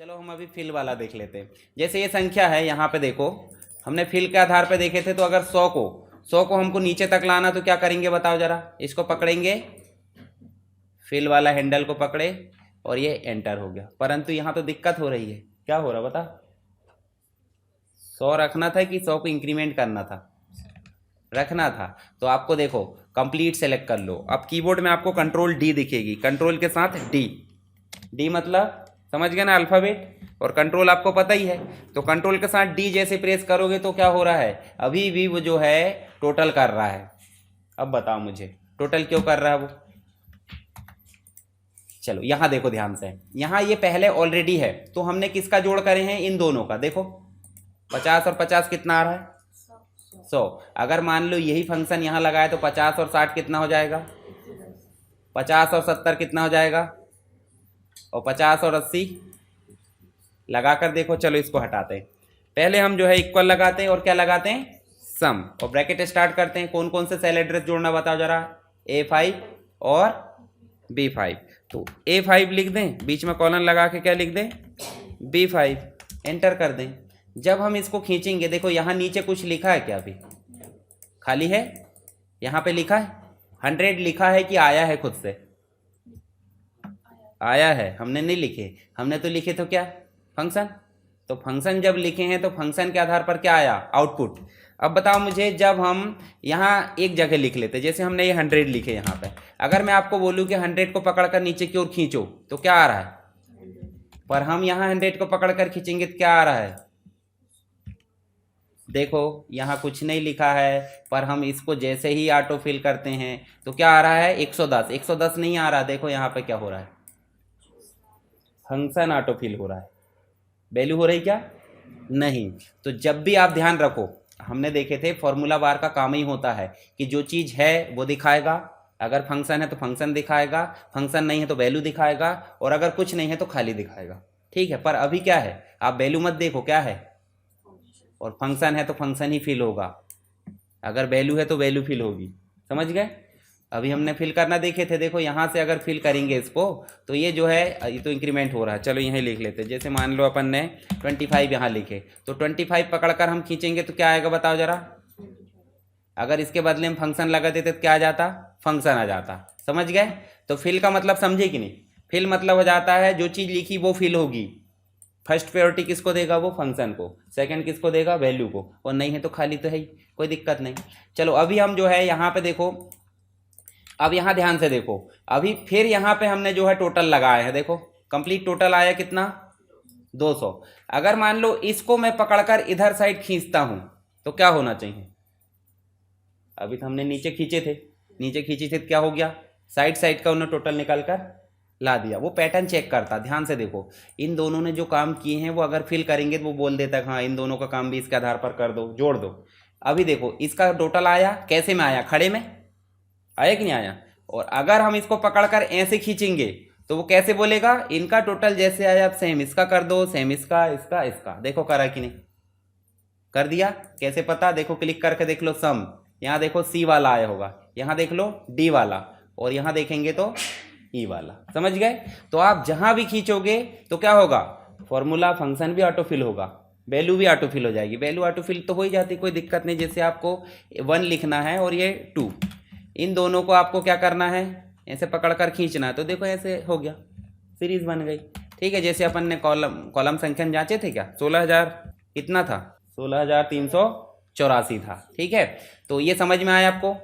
चलो हम अभी फिल वाला देख लेते हैं। जैसे ये संख्या है, यहाँ पे देखो हमने फिल के आधार पे देखे थे, तो अगर 100 को हमको नीचे तक लाना तो क्या करेंगे बताओ जरा। इसको पकड़ेंगे, फिल वाला हैंडल को पकड़े और ये एंटर हो गया। परंतु यहाँ तो दिक्कत हो रही है, क्या हो रहा बता। 100 रखना था कि 100 को इंक्रीमेंट करना था? रखना था। तो आपको देखो कंप्लीट सेलेक्ट कर लो। अब कीबोर्ड में आपको कंट्रोल डी दिखेगी, कंट्रोल के साथ डी। डी मतलब समझ गए ना, अल्फ़ाबेट। और कंट्रोल आपको पता ही है, तो कंट्रोल के साथ डी जैसे प्रेस करोगे तो क्या हो रहा है, अभी भी वो जो है टोटल कर रहा है। अब बताओ मुझे टोटल क्यों कर रहा है वो। चलो यहाँ देखो ध्यान से, यहाँ ये पहले ऑलरेडी है, तो हमने किसका जोड़ करे हैं, इन दोनों का। देखो 50 और 50 कितना आ रहा है, 100। अगर मान लो यही फंक्शन यहाँ लगाए तो 50 और 60 कितना हो जाएगा, 50 और 70 कितना हो जाएगा, और 50 और 80 लगाकर देखो। चलो इसको हटाते हैं। पहले हम जो है इक्वल लगाते हैं और क्या लगाते हैं, सम, और ब्रैकेट स्टार्ट करते हैं। कौन कौन से सेल एड्रेस जोड़ना बताओ जरा, A5 और B5। तो A5 लिख दें, बीच में कॉलन लगा के क्या लिख दें, B5, एंटर कर दें। जब हम इसको खींचेंगे, देखो यहाँ नीचे कुछ लिखा है क्या, अभी खाली है। यहाँ पे लिखा है 100 लिखा है कि आया है, खुद से आया है, हमने नहीं लिखे। हमने तो लिखे तो क्या, फंक्शन। तो फंक्शन जब लिखे हैं तो फंक्शन के आधार पर क्या आया, आउटपुट। अब बताओ मुझे, जब हम यहाँ एक जगह लिख लेते, जैसे हमने ये 100 लिखे यहाँ पे, अगर मैं आपको बोलूँ कि 100 को पकड़कर नीचे की ओर खींचो तो क्या आ रहा है, पर हम यहाँ 100 को पकड़कर खींचेंगे तो क्या आ रहा है। देखो यहाँ कुछ नहीं लिखा है, पर हम इसको जैसे ही ऑटो फिल करते हैं तो क्या आ रहा है, 110। 110 नहीं आ रहा, देखो यहाँ पे क्या हो रहा है, फंक्शन ऑटो फिल हो रहा है। वैल्यू हो रही क्या, नहीं। तो जब भी आप ध्यान रखो, हमने देखे थे फॉर्मूला बार का काम ही होता है कि जो चीज़ है वो दिखाएगा, अगर फंक्शन है तो फंक्शन दिखाएगा, फंक्शन नहीं है तो वैल्यू दिखाएगा, और अगर कुछ नहीं है तो खाली दिखाएगा। ठीक है, पर अभी क्या है, आप वैल्यू मत देखो क्या है, और फंक्शन है तो फंक्शन ही फिल होगा, अगर वैल्यू है तो वैल्यू फिल होगी। समझ गए। अभी हमने फिल करना देखे थे, देखो यहाँ से अगर फिल करेंगे इसको तो ये जो है, ये तो इंक्रीमेंट हो रहा है। चलो यहीं लिख लेते हैं। जैसे मान लो अपन ने 25 यहाँ लिखे, तो 25 पकड़कर हम खींचेंगे तो क्या आएगा बताओ जरा। अगर इसके बदले में फंक्शन लगा देते तो क्या आ जाता, फंक्शन आ जाता। समझ गए। तो फिल का मतलब समझे कि नहीं, फिल मतलब हो जाता है जो चीज़ लिखी वो फिल होगी। फर्स्ट प्रायोरिटी किसको देगा, वो फंक्शन को। सेकंड किसको देगा, वैल्यू को। और नहीं है तो खाली तो है ही, कोई दिक्कत नहीं। चलो अभी हम जो है यहाँ पे देखो, अब यहाँ ध्यान से देखो, अभी फिर यहाँ पे हमने जो है टोटल लगाया है। देखो कंप्लीट टोटल आया कितना, 200। अगर मान लो इसको मैं पकड़कर इधर साइड खींचता हूँ तो क्या होना चाहिए। अभी तो हमने नीचे खींचे थे, नीचे खींचे थे तो क्या हो गया, साइड साइड का उन्होंने टोटल निकाल कर ला दिया। वो पैटर्न चेक करता, ध्यान से देखो। इन दोनों ने जो काम किए हैं वो अगर फिल करेंगे तो वो बोल देता है हाँ इन दोनों का काम भी इसके आधार पर कर दो, जोड़ दो। अभी देखो इसका टोटल आया, कैसे में आया, खड़े में आया कि नहीं आया। और अगर हम इसको पकड़कर ऐसे खींचेंगे तो वो कैसे बोलेगा, इनका टोटल जैसे आया अब सेम इसका कर दो, सेम इसका, इसका, इसका। देखो करा कि नहीं, कर दिया। कैसे पता, देखो क्लिक करके देख लो सम, यहाँ देखो सी वाला आया होगा, यहाँ देख लो डी वाला, और यहाँ देखेंगे तो ई वाला। समझ गए। तो आप जहां भी खींचोगे तो क्या होगा, फॉर्मूला फंक्शन भी ऑटोफिल होगा, वैल्यू भी ऑटोफिल हो जाएगी। वैल्यू ऑटोफिल तो हो ही जाती, कोई दिक्कत नहीं। जैसे आपको 1 लिखना है और ये 2, इन दोनों को आपको क्या करना है, ऐसे पकड़कर खींचना है। तो देखो ऐसे हो गया, सीरीज बन गई। ठीक है, जैसे अपन ने कॉलम संख्या जांचे थे क्या, 16,000 कितना था, 16,384 था। ठीक है, तो ये समझ में आया आपको।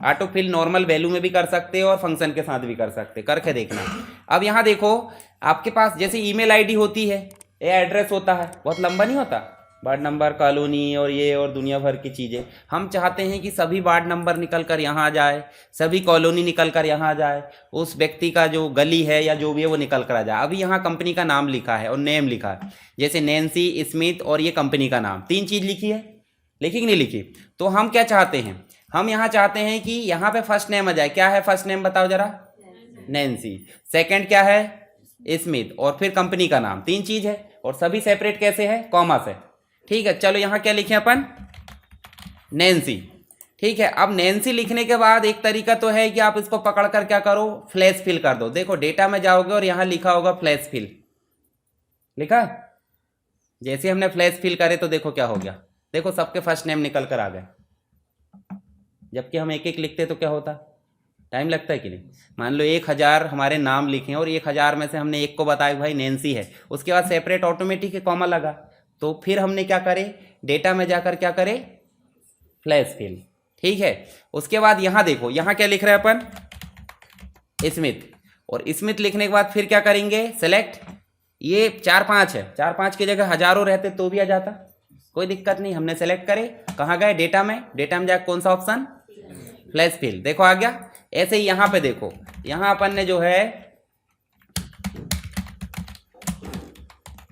ऑटोफिल नॉर्मल वैल्यू में भी कर सकते हो और फंक्शन के साथ भी कर सकते, करके देखना। अब यहाँ देखो आपके पास जैसे ईमेल आईडी होती है, ये एड्रेस होता है, बहुत लंबा नहीं होता, वार्ड नंबर, कॉलोनी और ये और दुनिया भर की चीज़ें। हम चाहते हैं कि सभी वार्ड नंबर निकल कर यहाँ आ जाए, सभी कॉलोनी निकल कर यहाँ आ जाए, उस व्यक्ति का जो गली है या जो भी है वो निकल कर आ जाए। अभी यहाँ कंपनी का नाम लिखा है और नेम लिखा है, जैसे नैन्सी स्मिथ और ये कंपनी का नाम, 3 चीज़ लिखी है, लिखी कि नहीं लिखी। तो हम क्या चाहते हैं, हम यहाँ चाहते हैं कि यहाँ पे फर्स्ट नेम आ जाए। क्या है फर्स्ट नेम बताओ जरा, नैन्सी। सेकंड क्या है, स्मिथ, और फिर कंपनी का नाम। 3 चीज है और सभी सेपरेट कैसे है, कॉमा से। ठीक है, चलो यहाँ क्या लिखे अपन, नैन्सी। ठीक है, अब नैन्सी लिखने के बाद एक तरीका तो है कि आप इसको पकड़कर क्या करो, फ्लैश फिल कर दो। देखो डेटा में जाओगे और यहाँ लिखा होगा फ्लैश फिल, लिखा है। जैसे हमने फ्लैश फिल करे तो देखो क्या हो गया, देखो सबके फर्स्ट नेम निकल कर आ गए। जबकि हम एक एक लिखते तो क्या होता, टाइम लगता है कि नहीं। मान लो 1000 हमारे नाम लिखे और 1000 में से हमने एक को बताया भाई नैन्सी है, उसके बाद सेपरेट ऑटोमेटिक कॉमा लगा, तो फिर हमने क्या करे, डेटा में जाकर क्या करे, फ्लैश फिल। ठीक है, उसके बाद यहाँ देखो, यहाँ क्या लिख रहे हैं अपन, स्मिथ, और स्मिथ लिखने के बाद फिर क्या करेंगे, सेलेक्ट। ये 4-5 है, 4-5 की जगह हजारों रहते तो भी आ जाता, कोई दिक्कत नहीं। हमने सेलेक्ट करे, कहाँ गए, डेटा में, डेटा में जाकर कौन सा ऑप्शन, फ्लैश फिल, देखो आ गया। ऐसे ही यहाँ पे देखो, यहाँ अपन ने जो है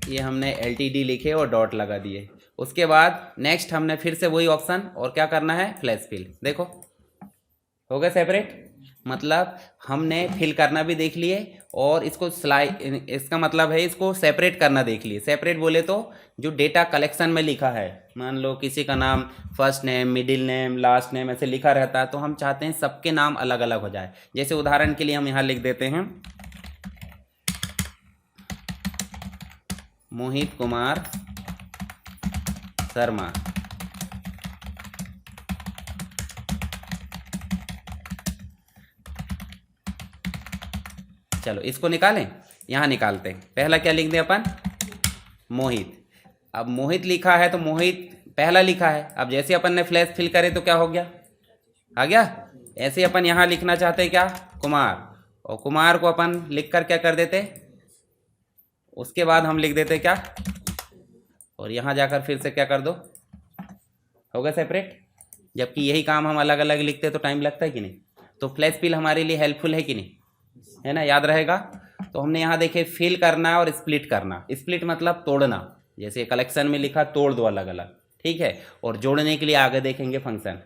ये हमने LTD लिखे और डॉट लगा दिए। उसके बाद नेक्स्ट हमने फिर से वही ऑप्शन और क्या करना है, फ्लैश फिल। देखो हो गया सेपरेट, मतलब हमने फिल करना भी देख लिए और इसको इसका मतलब है इसको सेपरेट करना देख लिए। सेपरेट बोले तो जो डेटा कलेक्शन में लिखा है, मान लो किसी का नाम first name, middle name, last name ऐसे लिखा रहता है, तो हम चाहते हैं सबके नाम अलग अलग हो जाए। जैसे उदाहरण के लिए हम यहाँ लिख देते हैं मोहित कुमार शर्मा। चलो इसको निकालें, यहाँ निकालते हैं। पहला क्या लिख दें अपन, मोहित। अब मोहित लिखा है तो मोहित पहला लिखा है, अब जैसे अपन ने फ्लैश फिल करे तो क्या हो गया, आ गया। ऐसे ही अपन यहाँ लिखना चाहते हैं क्या, कुमार, और कुमार को अपन लिख कर क्या कर देते, उसके बाद हम लिख देते क्या, और यहाँ जाकर फिर से क्या कर दो, हो गया सेपरेट। जबकि यही काम हम अलग अलग लिखते तो टाइम लगता है कि नहीं। तो फ्लैश फिल हमारे लिए हेल्पफुल है कि नहीं, है ना, याद रहेगा। तो हमने यहाँ देखे फिल करना और स्प्लिट करना। स्प्लिट मतलब तोड़ना, जैसे कलेक्शन में लिखा तोड़ दो अलग अलग, ठीक है। और जोड़ने के लिए आगे देखेंगे फंक्शन।